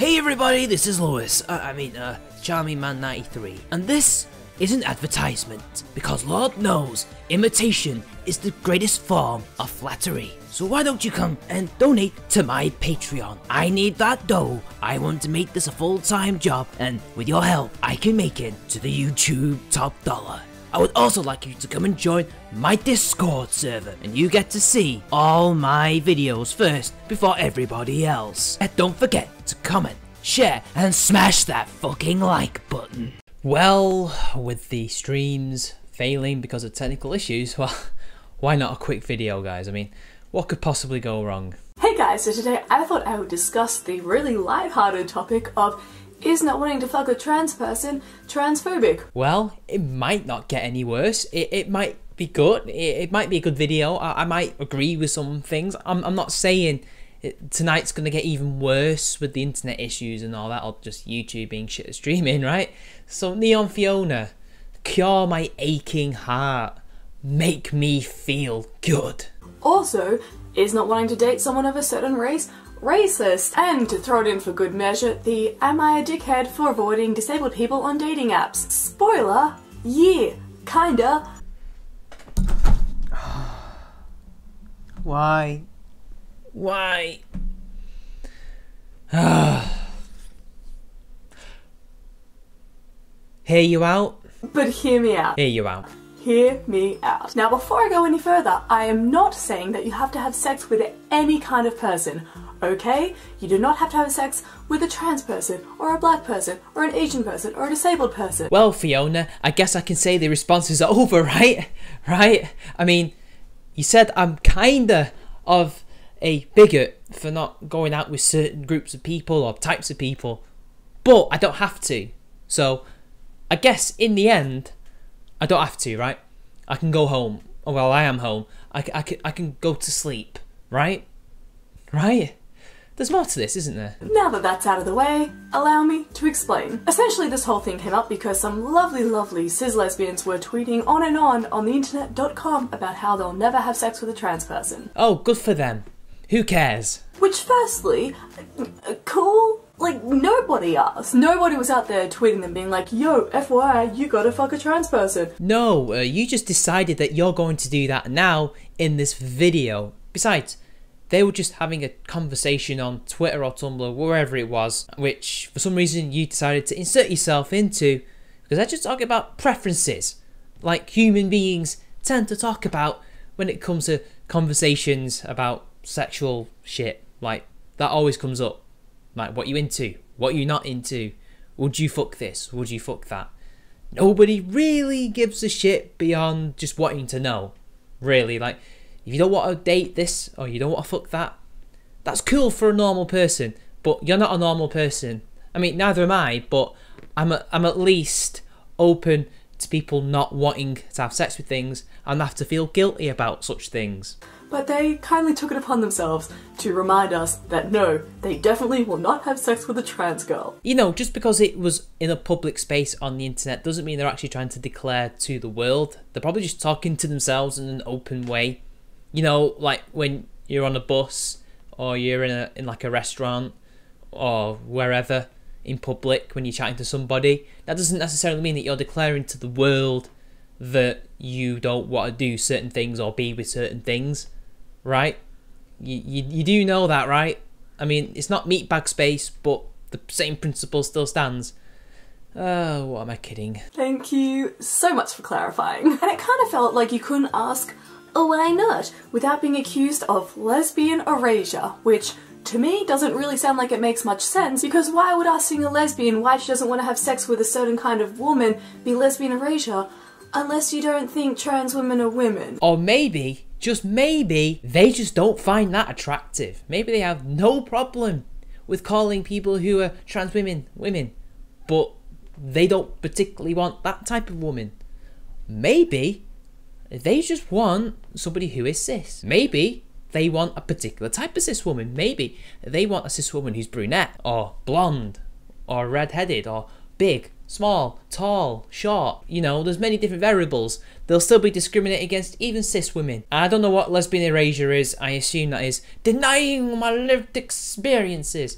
Hey everybody, this is Lewis, Charming Man 93, and this is an advertisement, because Lord knows, imitation is the greatest form of flattery. So why don't you come and donate to my Patreon? I need that dough. I want to make this a full-time job, and with your help, I can make it to the YouTube top dollar. I would also like you to come and join my Discord server, and you get to see all my videos first before everybody else. And don't forget to comment, share, and smash that fucking like button. Well, with the streams failing because of technical issues, well, why not a quick video, guys? I mean, what could possibly go wrong? Hey guys, so today I thought I would discuss the really lighthearted topic of is not wanting to fuck a trans person transphobic? Well, it might not get any worse. It might be good. It might be a good video. I might agree with some things. I'm not saying tonight's going to get even worse with the internet issues and all that, or just YouTube being shit at streaming, right? So Neonfiona, cure my aching heart. Make me feel good. Also, is not wanting to date someone of a certain race racist? And to throw it in for good measure, the am I a dickhead for avoiding disabled people on dating apps? Spoiler, yeah, kinda. Why? Hear you out? But hear me out. Hear you out. Hear me out. Now, before I go any further, I am not saying that you have to have sex with any kind of person, okay? You do not have to have sex with a trans person, or a black person, or an Asian person, or a disabled person. Well, Fiona, I guess I can say the responses are over, right? Right? I mean, you said I'm kinda of a bigot for not going out with certain groups of people or types of people, but I don't have to. So, I guess in the end, I don't have to, right? I can go home. Oh, well, I am home. I can go to sleep, right? Right? There's more to this, isn't there? Now that that's out of the way, allow me to explain. Essentially, this whole thing came up because some lovely cis lesbians were tweeting on the internet.com about how they'll never have sex with a trans person. Oh, good for them. Who cares? Which, firstly, cool? Like, nobody asked. Nobody was out there tweeting them being like, yo, FYI, you gotta fuck a trans person. No, you just decided that you're going to do that now in this video. Besides, they were just having a conversation on Twitter or Tumblr, wherever it was, which for some reason you decided to insert yourself into, because they're just talking about preferences, like human beings tend to talk about when it comes to conversations about sexual shit. Like, that always comes up. Like, what you into? What you not into? Would you fuck this? Would you fuck that? Nobody really gives a shit beyond just wanting to know. Really, like, if you don't want to date this or you don't want to fuck that, that's cool for a normal person, but you're not a normal person. I mean, neither am I, but I'm at least open to people not wanting to have sex with things and have to feel guilty about such things. But they kindly took it upon themselves to remind us that no, they definitely will not have sex with a trans girl. You know, just because it was in a public space on the internet doesn't mean they're actually trying to declare to the world. They're probably just talking to themselves in an open way. You know, like when you're on a bus or you're in like a restaurant or wherever in public when you're chatting to somebody. That doesn't necessarily mean that you're declaring to the world that you don't want to do certain things or be with certain things. Right? You do know that, right? I mean, it's not meatbag space, but the same principle still stands. Oh, what am I kidding? Thank you so much for clarifying. And it kind of felt like you couldn't ask, oh, why not, without being accused of lesbian erasure, which to me doesn't really sound like it makes much sense, because why would asking a lesbian why she doesn't want to have sex with a certain kind of woman be lesbian erasure, unless you don't think trans women are women? Or maybe, just maybe, they just don't find that attractive. Maybe they have no problem with calling people who are trans women, women, but they don't particularly want that type of woman. Maybe they just want somebody who is cis. Maybe they want a particular type of cis woman. Maybe they want a cis woman who's brunette, or blonde, or red-headed, or big, small, tall, short. You know, there's many different variables. They'll still be discriminated against even cis women. I don't know what lesbian erasure is. I assume that is denying my lived experiences.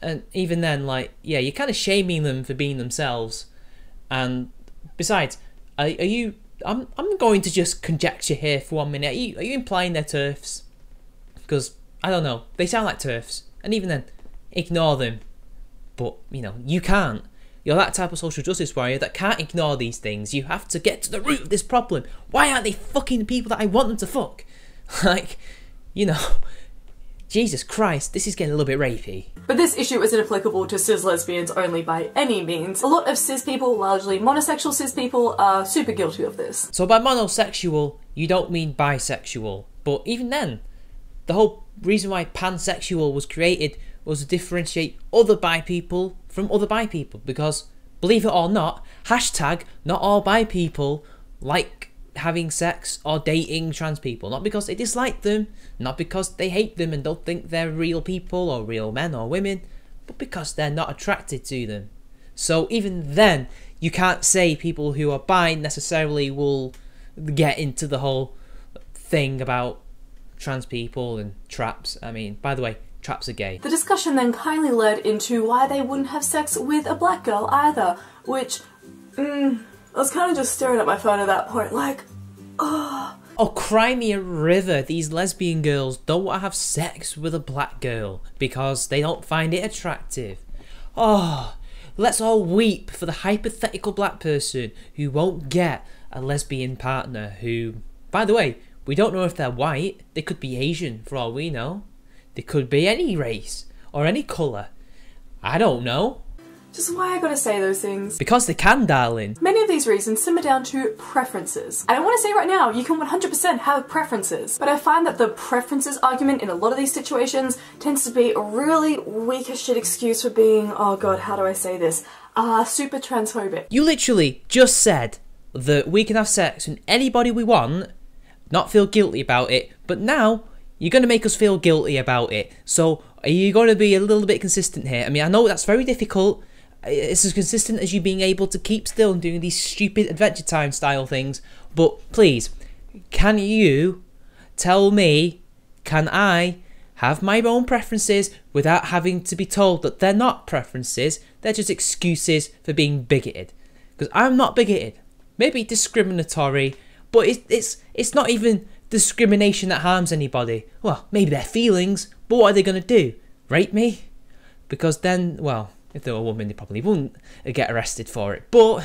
And even then, like, yeah, you're kind of shaming them for being themselves. And besides, are you... I'm going to just conjecture here for 1 minute. Are you implying they're TERFs? Because, I don't know, they sound like TERFs. And even then, ignore them. But, you know, you can't. You're that type of social justice warrior that can't ignore these things. You have to get to the root of this problem. Why aren't they fucking the people that I want them to fuck? Like, you know, Jesus Christ, this is getting a little bit rapey. But this issue isn't applicable to cis lesbians only by any means. A lot of cis people, largely monosexual cis people, are super guilty of this. So by monosexual, you don't mean bisexual. But even then, the whole reason why pansexual was created was to differentiate other bi people from other bi people. Because, believe it or not, hashtag not all bi people like having sex or dating trans people. Not because they dislike them, not because they hate them and don't think they're real people or real men or women, but because they're not attracted to them. So even then, you can't say people who are bi necessarily will get into the whole thing about trans people and traps. I mean, by the way, traps are gay. The discussion then kindly led into why they wouldn't have sex with a black girl either, which, I was kind of just staring at my phone at that point, like, oh. Oh, cry me a river. These lesbian girls don't want to have sex with a black girl because they don't find it attractive. Oh, let's all weep for the hypothetical black person who won't get a lesbian partner who, by the way, we don't know if they're white. They could be Asian for all we know. They could be any race or any colour. I don't know. Just why I gotta say those things? Because they can, darling. Many of these reasons simmer down to preferences. And I want to say right now, you can 100% have preferences. But I find that the preferences argument in a lot of these situations tends to be a really weak as shit excuse for being, oh god, how do I say this? Super transphobic. You literally just said that we can have sex with anybody we want, not feel guilty about it, but now you're going to make us feel guilty about it. So are you going to be a little bit consistent here? I mean, I know that's very difficult. It's as consistent as you being able to keep still and doing these stupid Adventure Time style things. But please, can you tell me, can I have my own preferences without having to be told that they're not preferences, they're just excuses for being bigoted? Because I'm not bigoted. Maybe discriminatory, but it's not even discrimination that harms anybody. Well, maybe their feelings, but what are they going to do? Rape me? Because then, well, if they were a woman, they probably wouldn't get arrested for it. But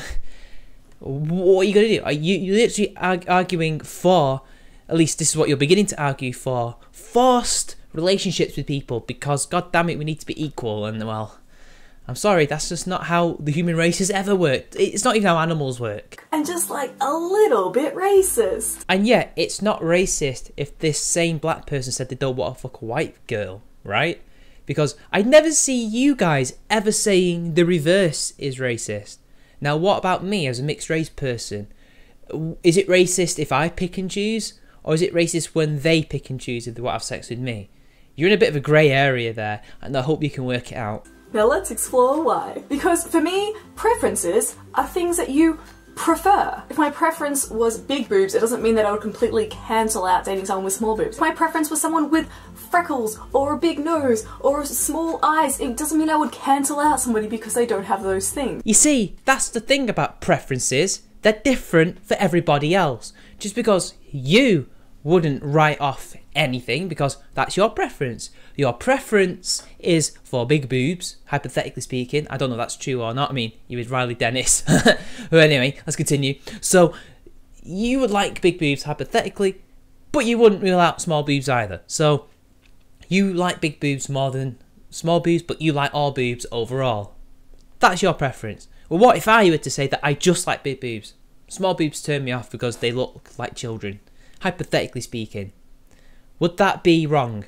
what are you going to do? Are you literally arguing for, at least this is what you're beginning to argue for, forced relationships with people because, god damn it, we need to be equal. And, well, I'm sorry, that's just not how the human race has ever worked. It's not even how animals work. And just like a little bit racist. And yet, it's not racist if this same black person said they don't want to fuck a white girl, right? Because I never see you guys ever saying the reverse is racist. Now, what about me as a mixed race person? Is it racist if I pick and choose? Or is it racist when they pick and choose if they want to have sex with me? You're in a bit of a grey area there, and I hope you can work it out. Now let's explore why. Because for me, preferences are things that you prefer. If my preference was big boobs, it doesn't mean that I would completely cancel out dating someone with small boobs. If my preference was someone with freckles, or a big nose, or small eyes, it doesn't mean I would cancel out somebody because they don't have those things. You see, that's the thing about preferences. They're different for everybody else. Just because you wouldn't write off anything because that's your preference. Your preference is for big boobs, hypothetically speaking. I don't know if that's true or not. I mean, you with Riley Dennis. But anyway, let's continue. So, you would like big boobs, hypothetically, but you wouldn't rule out small boobs either. So, you like big boobs more than small boobs, but you like all boobs overall. That's your preference. Well, what if I were to say that I just like big boobs? Small boobs turn me off because they look like children, hypothetically speaking. Would that be wrong?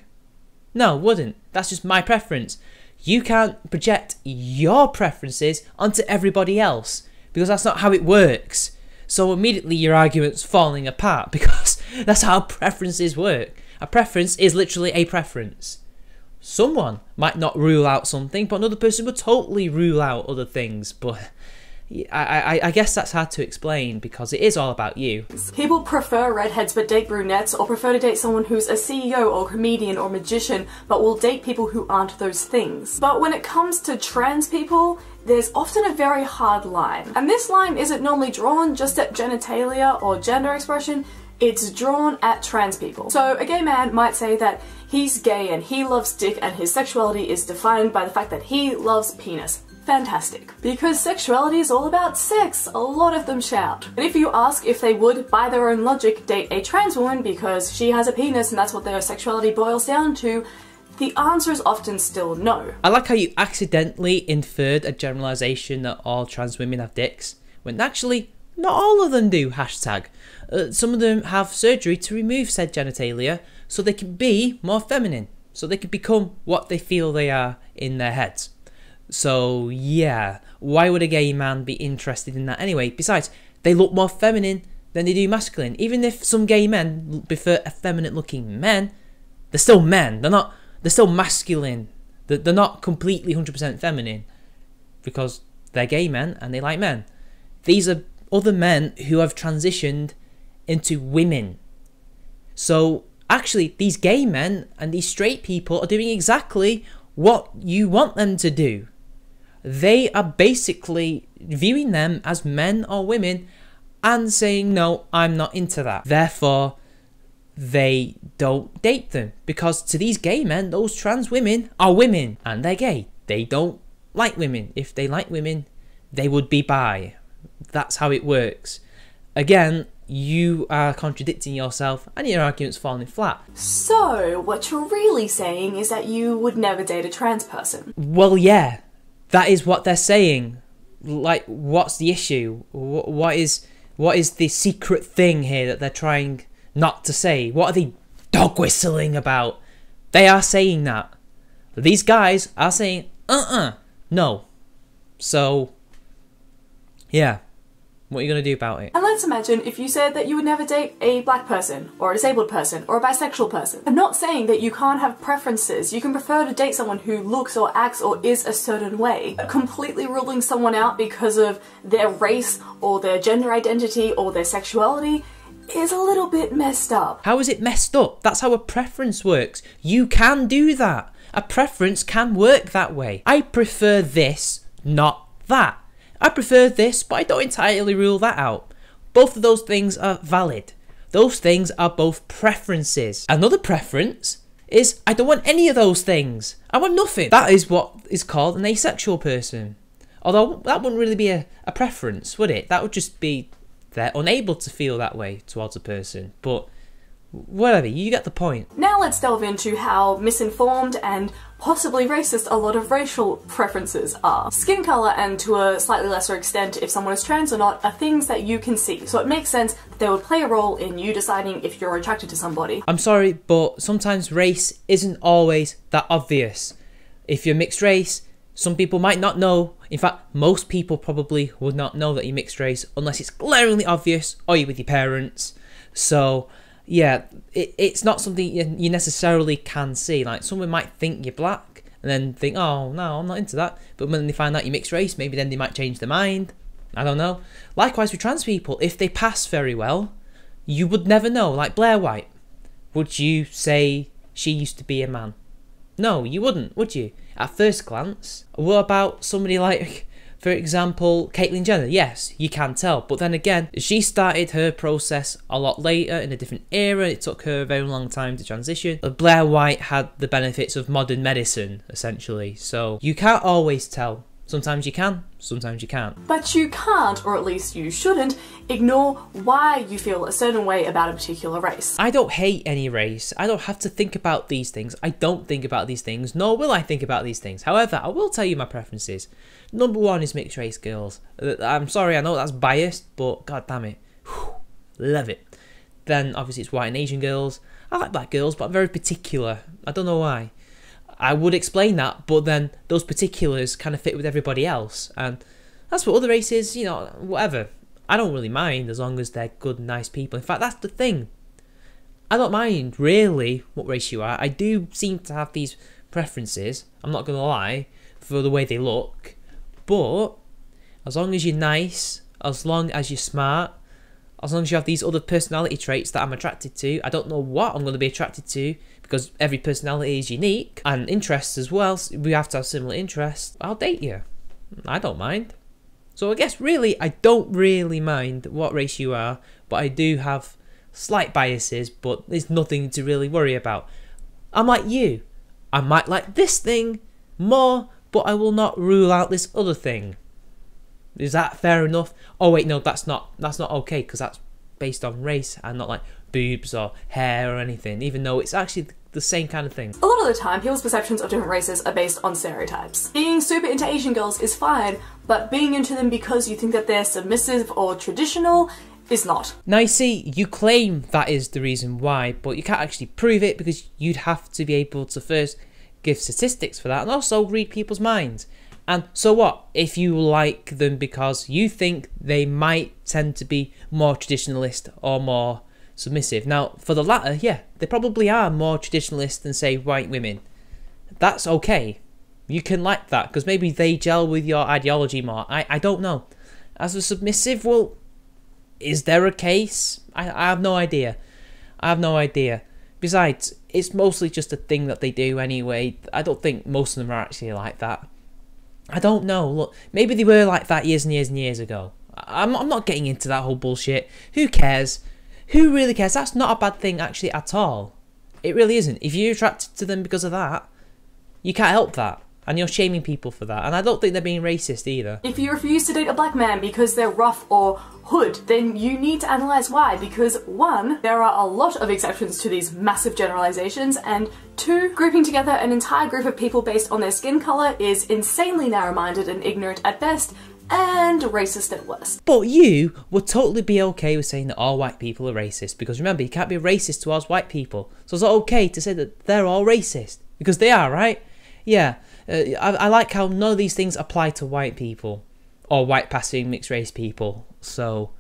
No, wouldn't. That's just my preference. You can't project your preferences onto everybody else because that's not how it works. So immediately your argument's falling apart because that's how preferences work. A preference is literally a preference. Someone might not rule out something, but another person would totally rule out other things. But I guess that's hard to explain because it is all about you. People prefer redheads but date brunettes, or prefer to date someone who's a CEO or comedian or magician but will date people who aren't those things. But when it comes to trans people, there's often a very hard line. And this line isn't normally drawn just at genitalia or gender expression, it's drawn at trans people. So a gay man might say that he's gay and he loves dick and his sexuality is defined by the fact that he loves penis. Fantastic. Because sexuality is all about sex, a lot of them shout. And if you ask if they would, by their own logic, date a trans woman because she has a penis and that's what their sexuality boils down to, the answer is often still no. I like how you accidentally inferred a generalization that all trans women have dicks, when actually not all of them do, hashtag. Some of them have surgery to remove said genitalia so they can be more feminine, so they can become what they feel they are in their heads. So yeah, why would a gay man be interested in that anyway? Besides, they look more feminine than they do masculine. Even if some gay men prefer effeminate looking men, they're still men. They're still masculine. They're not completely 100% feminine because they're gay men and they like men. These are other men who have transitioned into women. So actually, these gay men and these straight people are doing exactly what you want them to do. They are basically viewing them as men or women and saying, no, I'm not into that. Therefore, they don't date them. Because to these gay men, those trans women are women and they're gay. They don't like women. If they like women, they would be bi. That's how it works. Again, you are contradicting yourself and your argument's falling flat. So, what you're really saying is that you would never date a trans person? Well, yeah. That is what they're saying. Like, what's the issue? What is the secret thing here that they're trying not to say? What are they dog whistling about? They are saying that. These guys are saying, no. So, yeah. What are you going to do about it? And let's imagine if you said that you would never date a black person, or a disabled person, or a bisexual person. I'm not saying that you can't have preferences. You can prefer to date someone who looks or acts or is a certain way. Completely ruling someone out because of their race, or their gender identity, or their sexuality is a little bit messed up. How is it messed up? That's how a preference works. You can do that. A preference can work that way. I prefer this, not that. I prefer this, but I don't entirely rule that out. Both of those things are valid. Those things are both preferences. Another preference is I don't want any of those things. I want nothing. That is what is called an asexual person. Although that wouldn't really be a preference, would it? That would just be they're unable to feel that way towards a person. But whatever, you get the point. Now let's delve into how misinformed and possibly racist a lot of racial preferences are. Skin colour, and to a slightly lesser extent if someone is trans or not, are things that you can see, so it makes sense that they would play a role in you deciding if you're attracted to somebody. I'm sorry, but sometimes race isn't always that obvious. If you're mixed race, some people might not know. In fact, most people probably would not know that you're mixed race unless it's glaringly obvious or you're with your parents. So yeah, it's not something you necessarily can see. Like, someone might think you're black and then think, oh, no, I'm not into that. But when they find out you're mixed race, maybe then they might change their mind. I don't know. Likewise with trans people, if they pass very well, you would never know. Like Blair White, would you say she used to be a man? No, you wouldn't, would you? At first glance. What about somebody like, for example, Caitlyn Jenner? Yes, you can tell. But then again, she started her process a lot later in a different era. It took her a very long time to transition. Blair White had the benefits of modern medicine, essentially. So you can't always tell. Sometimes you can, sometimes you can't. But you can't, or at least you shouldn't, ignore why you feel a certain way about a particular race. I don't hate any race. I don't have to think about these things. I don't think about these things, nor will I think about these things. However, I will tell you my preferences. Number one is mixed race girls. I'm sorry, I know that's biased, but god damn it. Whew, love it. Then obviously it's white and Asian girls. I like black girls, but I'm very particular. I don't know why. I would explain that, but then those particulars kind of fit with everybody else. And that's what other races, you know, whatever. I don't really mind as long as they're good, nice people. In fact, that's the thing. I don't mind, really, what race you are. I do seem to have these preferences, I'm not going to lie, for the way they look. But As long as you're nice, as long as you're smart, as long as you have these other personality traits that I'm attracted to. I don't know what I'm going to be attracted to because every personality is unique, and interests as well. So we have to have similar interests. I'll date you. I don't mind. So I guess really I don't really mind what race you are, but I do have slight biases, but there's nothing to really worry about. I'm like you. I might like this thing more, but I will not rule out this other thing. Is that fair enough? Oh wait, no, that's not okay, because that's based on race and not like boobs or hair or anything, even though it's actually the same kind of thing. A lot of the time, people's perceptions of different races are based on stereotypes. Being super into Asian girls is fine, but being into them because you think that they're submissive or traditional is not. Now you see, you claim that is the reason why, but you can't actually prove it because you'd have to be able to first give statistics for that and also read people's minds. And so what if you like them because you think they might tend to be more traditionalist or more submissive? Now, for the latter, yeah, they probably are more traditionalist than, say, white women. That's okay. You can like that because maybe they gel with your ideology more. I don't know. As a submissive, well, is there a case? I have no idea. I have no idea. Besides, it's mostly just a thing that they do anyway. I don't think most of them are actually like that. I don't know. Look, maybe they were like that years and years and years ago. I'm not getting into that whole bullshit. Who cares? Who really cares? That's not a bad thing actually at all. It really isn't. If you're attracted to them because of that, you can't help that. And you're shaming people for that. And I don't think they're being racist either. If you refuse to date a black man because they're rough or hood, then you need to analyse why. Because 1, there are a lot of exceptions to these massive generalisations, and 2, grouping together an entire group of people based on their skin colour is insanely narrow-minded and ignorant at best, and racist at worst. But you would totally be okay with saying that all white people are racist, because remember, you can't be racist towards white people. So it's okay to say that they're all racist, because they are, right? Yeah. I like how none of these things apply to white people or white passing mixed race people. So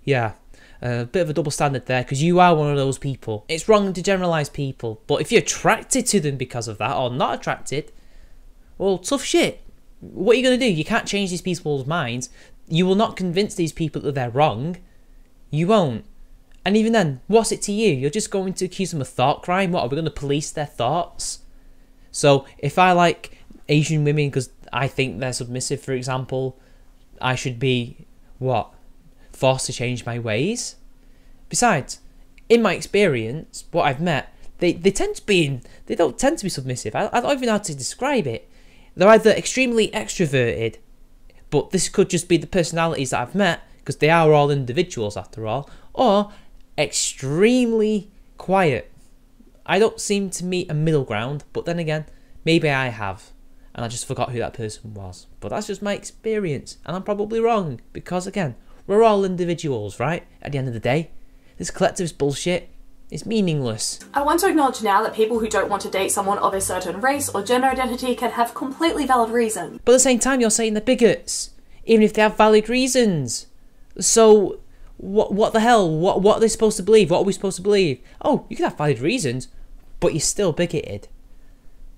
yeah, a bit of a double standard there because you are one of those people. It's wrong to generalise people, but if you're attracted to them because of that or not attracted, well, tough shit. What are you going to do? You can't change these people's minds. You will not convince these people that they're wrong. You won't. And even then, what's it to you? You're just going to accuse them of thought crime? What, are we going to police their thoughts? So if I like Asian women because I think they're submissive, for example, I should be, what, forced to change my ways? Besides, in my experience, what I've met, they tend to be, they don't tend to be submissive. I don't even know how to describe it. They're either extremely extroverted, but this could just be the personalities that I've met, because they are all individuals after all, or extremely quiet. I don't seem to meet a middle ground, but then again, maybe I have, and I just forgot who that person was. But that's just my experience, and I'm probably wrong, because again, we're all individuals, right? At the end of the day, this collectivist bullshit is meaningless. I want to acknowledge now that people who don't want to date someone of a certain race or gender identity can have completely valid reason. But at the same time, you're saying they're bigots, even if they have valid reasons. So, what the hell? What are they supposed to believe? What are we supposed to believe? Oh, you can have valid reasons, but you're still bigoted.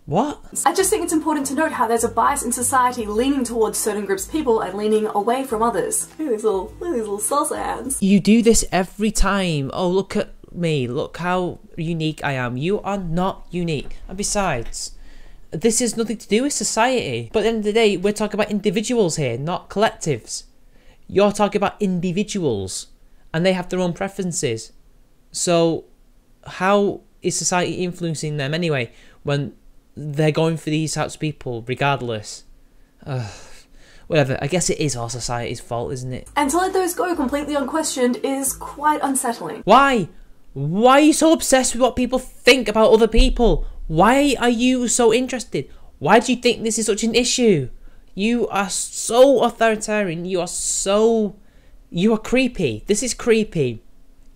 What? I just think it's important to note how there's a bias in society leaning towards certain groups of people and leaning away from others. Look at these little salsa hands. You do this every time. Oh, look at me. Look how unique I am. You are not unique. And besides, this has nothing to do with society. But at the end of the day, we're talking about individuals here, not collectives. You're talking about individuals, and they have their own preferences. So how is society influencing them anyway when they're going for these types of people regardless? Whatever, I guess it is all society's fault, isn't it? And to let those go completely unquestioned is quite unsettling. Why? Why are you so obsessed with what people think about other people? Why are you so interested? Why do you think this is such an issue? You are so authoritarian. You are creepy. This is creepy.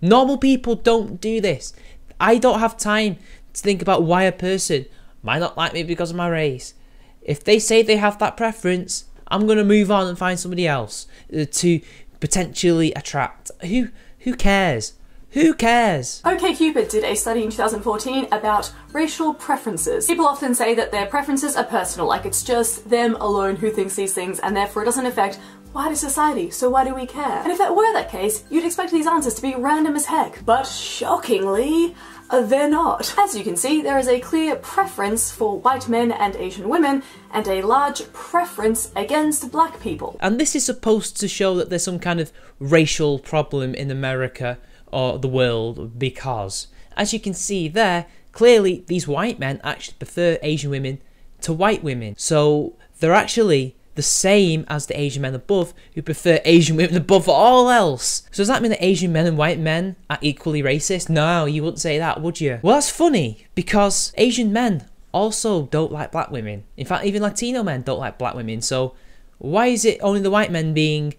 Normal people don't do this. I don't have time to think about why a person might not like me because of my race. If they say they have that preference, I'm going to move on and find somebody else to potentially attract. Who cares? Who cares? OkCupid did a study in 2014 about racial preferences. People often say that their preferences are personal, like it's just them alone who thinks these things and therefore it doesn't affect white is society, so why do we care? And if that were that case, you'd expect these answers to be random as heck. But shockingly, they're not. As you can see, there is a clear preference for white men and Asian women, and a large preference against black people. And this is supposed to show that there's some kind of racial problem in America or the world, because, as you can see there, clearly these white men actually prefer Asian women to white women. So they're actually the same as the Asian men above, who prefer Asian women above all else. So does that mean that Asian men and white men are equally racist? No, you wouldn't say that, would you? Well, that's funny, because Asian men also don't like black women. In fact, even Latino men don't like black women. So why is it only the white men being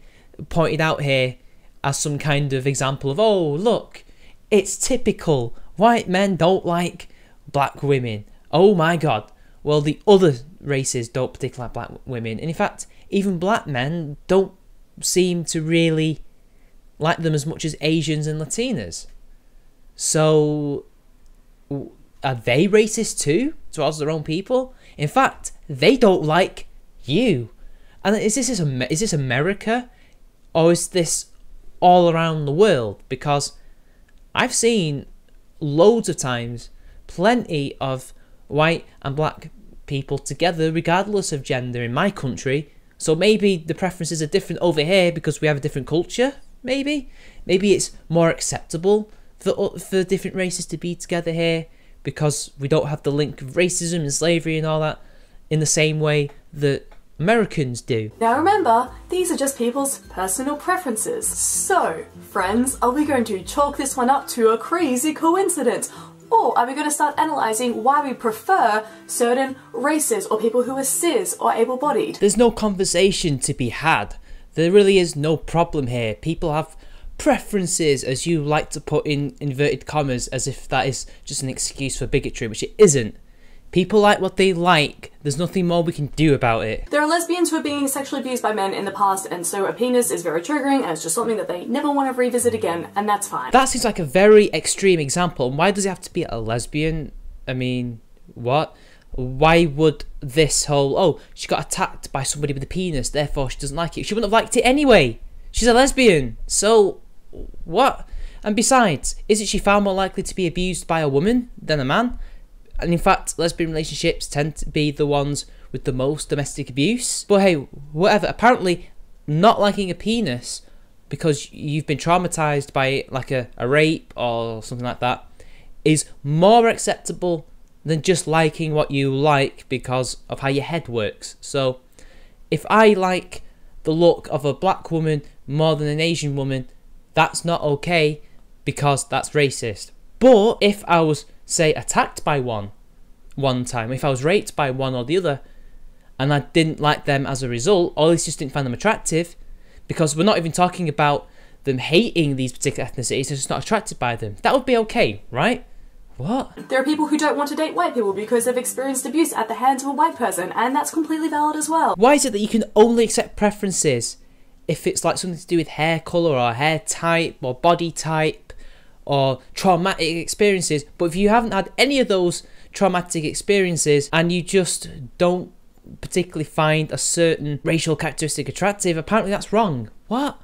pointed out here as some kind of example of, oh, look, it's typical, white men don't like black women. Oh my god. Well, the other races don't particularly like black women. And in fact, even black men don't seem to really like them as much as Asians and Latinas. So, are they racist too towards their own people? In fact, they don't like you. And is this America? Or is this all around the world? Because I've seen loads of times plenty of white and black people together regardless of gender in my country. So maybe the preferences are different over here because we have a different culture. Maybe it's more acceptable for different races to be together here because we don't have the link of racism and slavery and all that in the same way that Americans do. Now remember, these are just people's personal preferences. So, friends, are we going to chalk this one up to a crazy coincidence? Or are we going to start analysing why we prefer certain races or people who are cis or able-bodied? There's no conversation to be had. There really is no problem here. People have preferences, as you like to put in inverted commas, as if that is just an excuse for bigotry, which it isn't. People like what they like. There's nothing more we can do about it. There are lesbians who are being sexually abused by men in the past, and so a penis is very triggering and it's just something that they never want to revisit again, and that's fine. That seems like a very extreme example. And why does it have to be a lesbian? I mean, what? Why would this whole, oh, she got attacked by somebody with a penis, therefore she doesn't like it. She wouldn't have liked it anyway. She's a lesbian. So, what? And besides, isn't she far more likely to be abused by a woman than a man? And in fact, lesbian relationships tend to be the ones with the most domestic abuse. But hey, whatever. Apparently, not liking a penis because you've been traumatized by like a rape or something like that is more acceptable than just liking what you like because of how your head works. So, if I like the look of a black woman more than an Asian woman, that's not okay because that's racist. But if I was, say, attacked by one time, if I was raped by one or the other, and I didn't like them as a result, or at least just didn't find them attractive, because we're not even talking about them hating these particular ethnicities, they're just not attracted by them, that would be okay, right? What? There are people who don't want to date white people because they've experienced abuse at the hands of a white person, and that's completely valid as well. Why is it that you can only accept preferences if it's like something to do with hair colour or hair type or body type or traumatic experiences, but if you haven't had any of those traumatic experiences and you just don't particularly find a certain racial characteristic attractive, apparently that's wrong. What?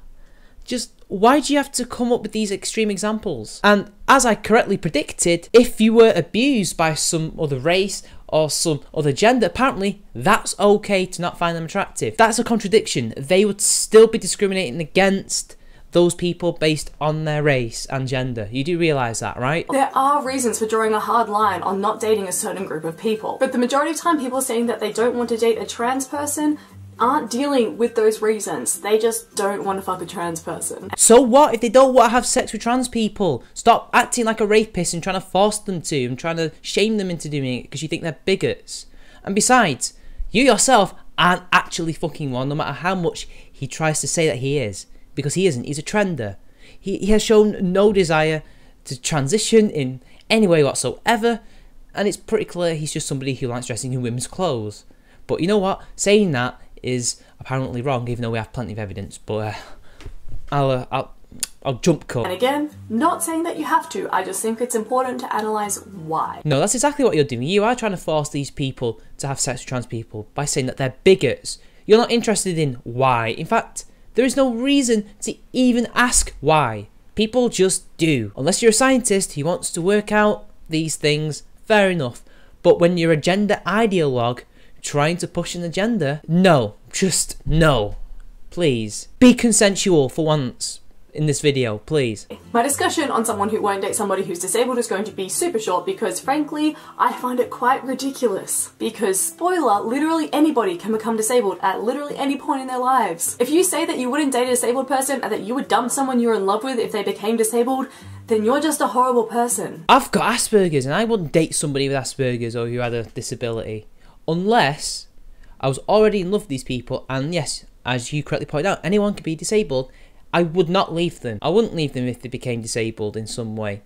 Just why do you have to come up with these extreme examples? And as I correctly predicted, if you were abused by some other race or some other gender, apparently that's okay to not find them attractive. That's a contradiction. They would still be discriminating against those people based on their race and gender. You do realise that, right? There are reasons for drawing a hard line on not dating a certain group of people, but the majority of the time people saying that they don't want to date a trans person aren't dealing with those reasons. They just don't want to fuck a trans person. So what if they don't want to have sex with trans people? Stop acting like a rapist and trying to force them to and trying to shame them into doing it because you think they're bigots. And besides, you yourself aren't actually fucking one, no matter how much he tries to say that he is. Because he isn't. He's a trender. He has shown no desire to transition in any way whatsoever, and it's pretty clear he's just somebody who likes dressing in women's clothes. But you know what? Saying that is apparently wrong, even though we have plenty of evidence. But I'll jump cut. And again, not saying that you have to. I just think it's important to analyse why. No, that's exactly what you're doing. You are trying to force these people to have sex with trans people by saying that they're bigots. You're not interested in why. In fact, There is no reason to even ask why. People just do. Unless you're a scientist who wants to work out these things, fair enough. But when you're a gender ideologue trying to push an agenda, no. Just no. Please. Be consensual for once in this video, please. My discussion on someone who won't date somebody who's disabled is going to be super short because frankly, I find it quite ridiculous. Because, spoiler, literally anybody can become disabled at literally any point in their lives. If you say that you wouldn't date a disabled person and that you would dump someone you're in love with if they became disabled, then you're just a horrible person. I've got Asperger's and I wouldn't date somebody with Asperger's or who had a disability. Unless I was already in love with these people, and yes, as you correctly pointed out, anyone can be disabled. I would not leave them. I wouldn't leave them if they became disabled in some way.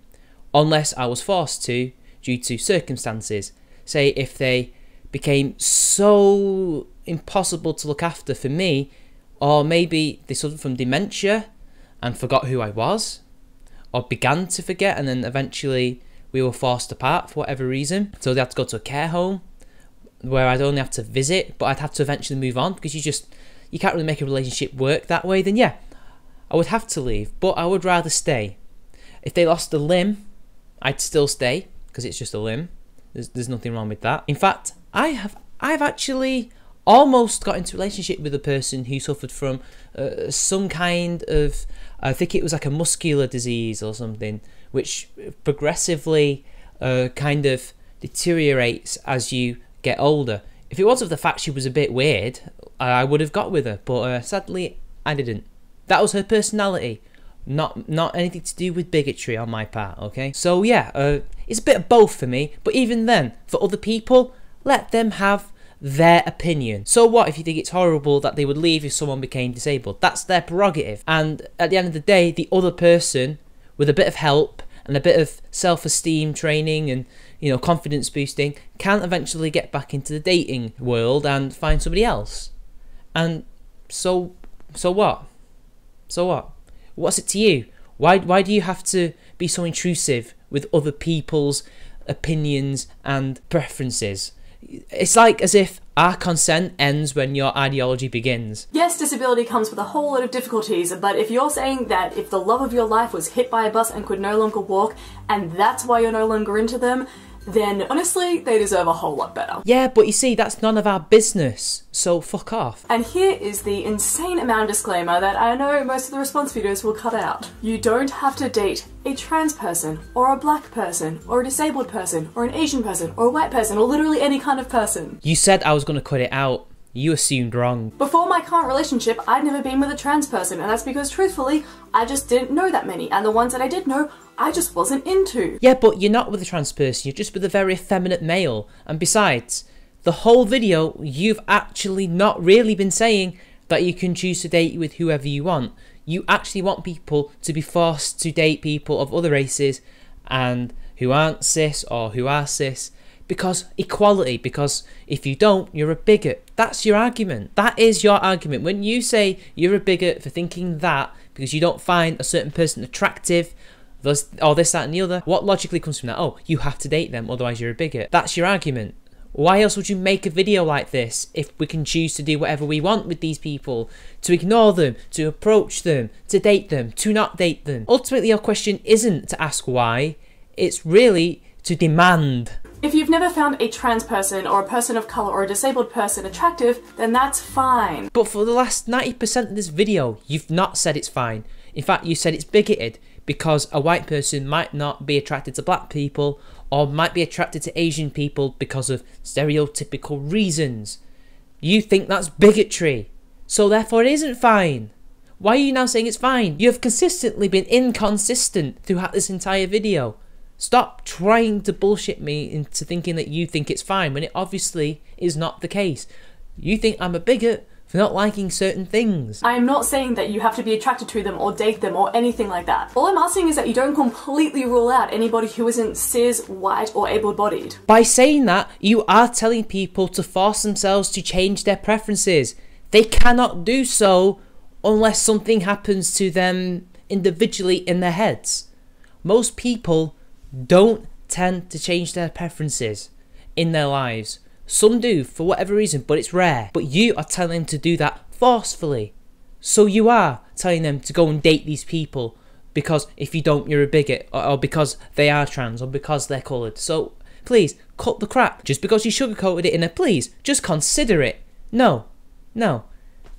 Unless I was forced to, due to circumstances. Say if they became so impossible to look after for me, or maybe they suffered from dementia and forgot who I was, or began to forget, and then eventually we were forced apart for whatever reason. So they had to go to a care home where I'd only have to visit, but I'd have to eventually move on because you can't really make a relationship work that way. Then yeah, I would have to leave, but I would rather stay. If they lost a limb, I'd still stay because it's just a limb. There's nothing wrong with that. In fact, I've actually almost got into a relationship with a person who suffered from some kind of, I think it was like a muscular disease or something, which progressively kind of deteriorates as you get older. If it wasn't for the fact she was a bit weird, I would have got with her, but sadly I didn't. That was her personality, not anything to do with bigotry on my part, okay? So yeah, it's a bit of both for me, but even then, for other people, let them have their opinion. So what if you think it's horrible that they would leave if someone became disabled? That's their prerogative. And at the end of the day, the other person, with a bit of help and a bit of self-esteem training and, you know, confidence boosting, can eventually get back into the dating world and find somebody else. And so what? So what? What's it to you? Why do you have to be so intrusive with other people's opinions and preferences? It's like as if our consent ends when your ideology begins. Yes, disability comes with a whole lot of difficulties, but if you're saying that if the love of your life was hit by a bus and could no longer walk, and that's why you're no longer into them, then honestly, they deserve a whole lot better. Yeah, but you see, that's none of our business, so fuck off. And here is the insane amount of disclaimer that I know most of the response videos will cut out. You don't have to date a trans person, or a black person, or a disabled person, or an Asian person, or a white person, or literally any kind of person. You said I was going to cut it out. You assumed wrong. Before my current relationship, I'd never been with a trans person, and that's because, truthfully, I just didn't know that many, and the ones that I did know, I just wasn't into. Yeah, but you're not with a trans person, you're just with a very effeminate male. And besides, the whole video, you've actually not really been saying that you can choose to date with whoever you want. You actually want people to be forced to date people of other races and who aren't cis or who are cis. Because equality, because if you don't, you're a bigot. That's your argument. That is your argument. When you say you're a bigot for thinking that because you don't find a certain person attractive, or this, that and the other, what logically comes from that? Oh, you have to date them, otherwise you're a bigot. That's your argument. Why else would you make a video like this if we can choose to do whatever we want with these people? To ignore them, to approach them, to date them, to not date them. Ultimately, your question isn't to ask why, it's really to demand. If you've never found a trans person or a person of colour or a disabled person attractive, then that's fine. But for the last 90% of this video, you've not said it's fine. In fact, you said it's bigoted because a white person might not be attracted to black people or might be attracted to Asian people because of stereotypical reasons. You think that's bigotry, so therefore it isn't fine. Why are you now saying it's fine? You have consistently been inconsistent throughout this entire video. Stop trying to bullshit me into thinking that you think it's fine when it obviously is not the case. You think I'm a bigot for not liking certain things. I am not saying that you have to be attracted to them or date them or anything like that. All I'm asking is that you don't completely rule out anybody who isn't cis, white or able-bodied. By saying that, you are telling people to force themselves to change their preferences. They cannot do so unless something happens to them individually in their heads. Most people don't tend to change their preferences in their lives. Some do for whatever reason, but it's rare. But you are telling them to do that forcefully. So you are telling them to go and date these people because if you don't, you're a bigot, or because they are trans, or because they're coloured. So please, cut the crap. Just because you sugarcoated it in a please, just consider it. No.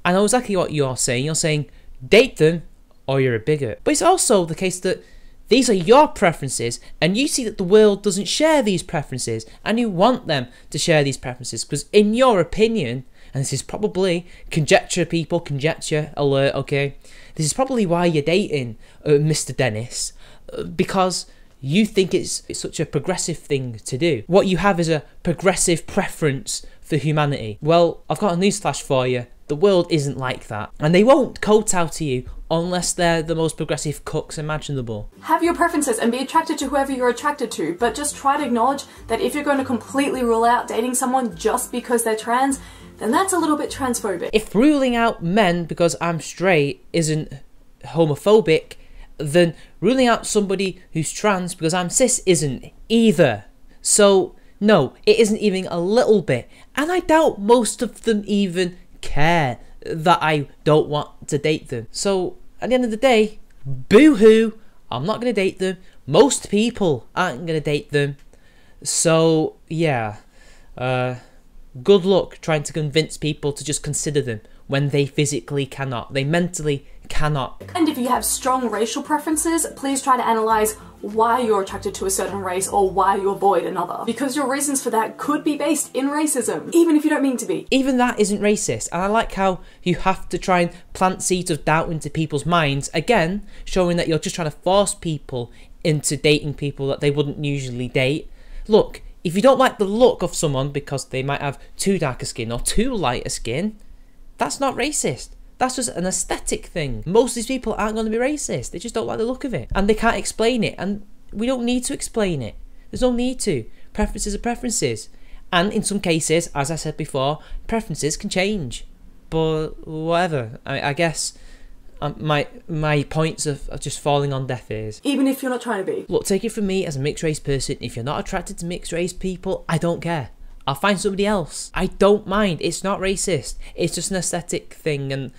I know exactly what you're saying. You're saying, date them, or you're a bigot. But it's also the case that these are your preferences, and you see that the world doesn't share these preferences, and you want them to share these preferences, because in your opinion, and this is probably conjecture, people, conjecture alert, okay? This is probably why you're dating Mr. Dennis, because you think it's such a progressive thing to do. What you have is a progressive preference for humanity. Well, I've got a newsflash for you. The world isn't like that. And they won't kowtow to you unless they're the most progressive cooks imaginable. Have your preferences and be attracted to whoever you're attracted to, but just try to acknowledge that if you're going to completely rule out dating someone just because they're trans, then that's a little bit transphobic. If ruling out men because I'm straight isn't homophobic, then ruling out somebody who's trans because I'm cis isn't either. So no, it isn't even a little bit. And I doubt most of them even care that I don't want to date them. So at the end of the day, boo-hoo, I'm not going to date them. Most people aren't going to date them. So yeah, good luck trying to convince people to just consider them when they physically cannot. They mentally cannot. And if you have strong racial preferences, please try to analyse why you're attracted to a certain race or why you avoid another. Because your reasons for that could be based in racism, even if you don't mean to be. Even that isn't racist, and I like how you have to try and plant seeds of doubt into people's minds, again, showing that you're just trying to force people into dating people that they wouldn't usually date. Look, if you don't like the look of someone because they might have too dark a skin or too light a skin, that's not racist. That's just an aesthetic thing. Most of these people aren't going to be racist. They just don't like the look of it. And they can't explain it. And we don't need to explain it. There's no need to. Preferences are preferences. And in some cases, as I said before, preferences can change. But whatever. I guess my points are just falling on deaf ears. Even if you're not trying to be. Look, take it from me as a mixed race person. If you're not attracted to mixed race people, I don't care. I'll find somebody else. I don't mind. It's not racist. It's just an aesthetic thing, and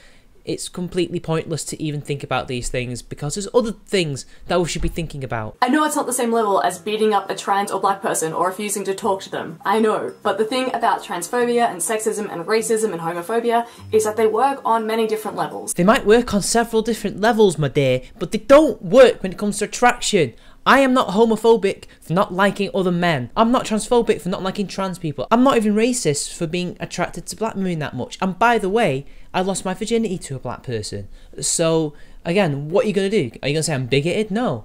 it's completely pointless to even think about these things because there's other things that we should be thinking about. I know it's not the same level as beating up a trans or black person or refusing to talk to them. I know. But the thing about transphobia and sexism and racism and homophobia is that they work on many different levels. They might work on several different levels, my dear, but they don't work when it comes to attraction. I am not homophobic for not liking other men. I'm not transphobic for not liking trans people. I'm not even racist for being attracted to black women that much. And by the way, I lost my virginity to a black person. So again, what are you going to do? Are you going to say I'm bigoted? No.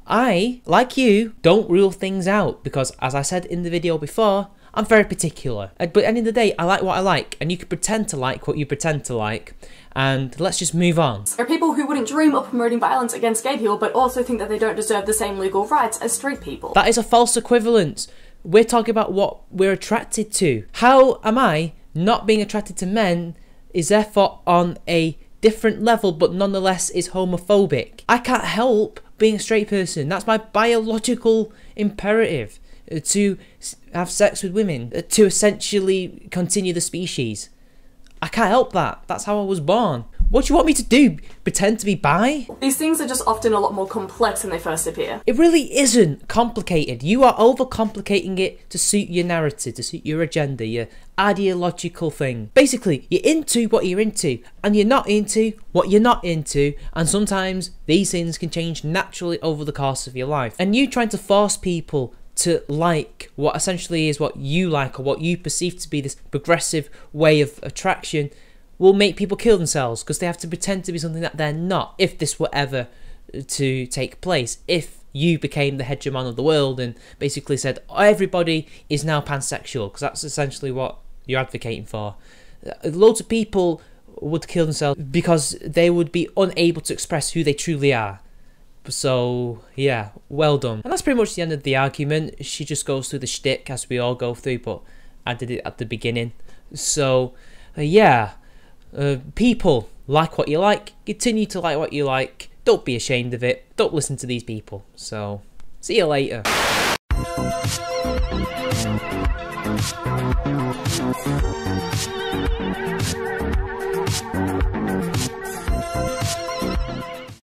I, like you, don't rule things out because, as I said in the video before, I'm very particular. But at the end of the day, I like what I like, and you can pretend to like what you pretend to like. And let's just move on. There are people who wouldn't dream of promoting violence against gay people but also think that they don't deserve the same legal rights as straight people. That is a false equivalence. We're talking about what we're attracted to. How am I not being attracted to men is therefore on a different level but nonetheless is homophobic? I can't help being a straight person. That's my biological imperative to have sex with women, to essentially continue the species. I can't help that. That's how I was born. What do you want me to do? Pretend to be bi? These things are just often a lot more complex than they first appear. It really isn't complicated. You are overcomplicating it to suit your narrative, to suit your agenda, your ideological thing. Basically, you're into what you're into, and you're not into what you're not into, and sometimes these things can change naturally over the course of your life. And you trying to force people to like what essentially is what you like or what you perceive to be this progressive way of attraction will make people kill themselves because they have to pretend to be something that they're not. If this were ever to take place, if you became the hegemon of the world and basically said everybody is now pansexual, because that's essentially what you're advocating for, loads of people would kill themselves because they would be unable to express who they truly are. So yeah, well done. And that's pretty much the end of the argument. She just goes through the shtick as we all go through, but I did it at the beginning. So yeah, people, like what you like, continue to like what you like, don't be ashamed of it, don't listen to these people. So see you later.